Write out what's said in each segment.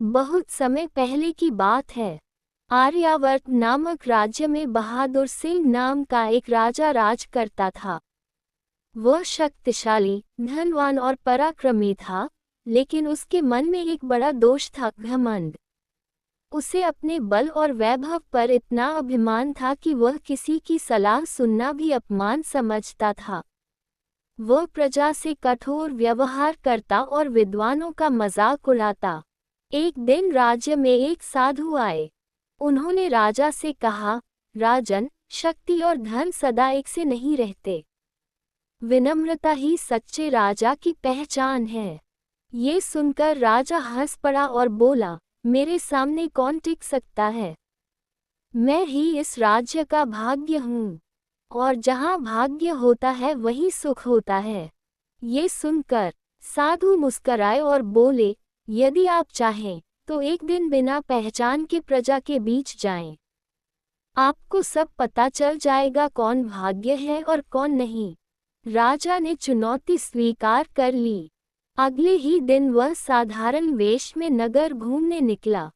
बहुत समय पहले की बात है। आर्यावर्त नामक राज्य में बहादुर सिंह नाम का एक राजा राज करता था। वह शक्तिशाली, धनवान और पराक्रमी था, लेकिन उसके मन में एक बड़ा दोष था, घमंड। उसे अपने बल और वैभव पर इतना अभिमान था कि वह किसी की सलाह सुनना भी अपमान समझता था। वह प्रजा से कठोर व्यवहार करता और विद्वानों का मजाक उड़ाता। एक दिन राज्य में एक साधु आए। उन्होंने राजा से कहा, राजन, शक्ति और धन सदा एक से नहीं रहते। विनम्रता ही सच्चे राजा की पहचान है। ये सुनकर राजा हंस पड़ा और बोला, मेरे सामने कौन टिक सकता है? मैं ही इस राज्य का भाग्य हूँ, और जहाँ भाग्य होता है वहीं सुख होता है। ये सुनकर साधु मुस्कराए और बोले, यदि आप चाहें तो एक दिन बिना पहचान के प्रजा के बीच जाएं। आपको सब पता चल जाएगा कौन भाग्य है और कौन नहीं। राजा ने चुनौती स्वीकार कर ली। अगले ही दिन वह साधारण वेश में नगर घूमने निकला।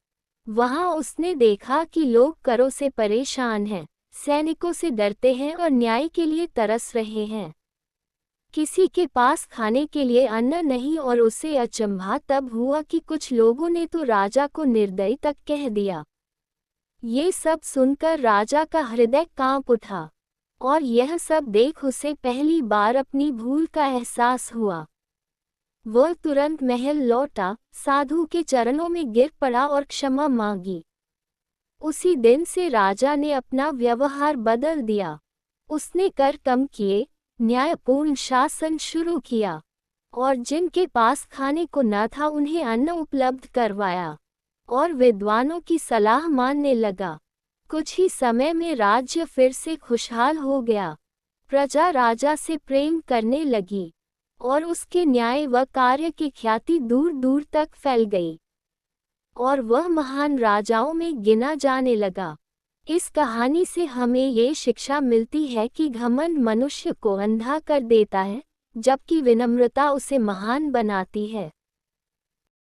वहां उसने देखा कि लोग करों से परेशान हैं, सैनिकों से डरते हैं और न्याय के लिए तरस रहे हैं। किसी के पास खाने के लिए अन्न नहीं, और उसे अचंभा तब हुआ कि कुछ लोगों ने तो राजा को निर्दयी तक कह दिया। ये सब सुनकर राजा का हृदय कांप उठा, और यह सब देख उसे पहली बार अपनी भूल का एहसास हुआ। वह तुरंत महल लौटा, साधु के चरणों में गिर पड़ा और क्षमा मांगी। उसी दिन से राजा ने अपना व्यवहार बदल दिया। उसने कर कम किए, न्यायपूर्ण शासन शुरू किया, और जिनके पास खाने को न था उन्हें अन्न उपलब्ध करवाया, और विद्वानों की सलाह मानने लगा। कुछ ही समय में राज्य फिर से खुशहाल हो गया। प्रजा राजा से प्रेम करने लगी, और उसके न्याय व कार्य की ख्याति दूर दूर तक फैल गई, और वह महान राजाओं में गिना जाने लगा। इस कहानी से हमें ये शिक्षा मिलती है कि घमंड मनुष्य को अंधा कर देता है, जबकि विनम्रता उसे महान बनाती है।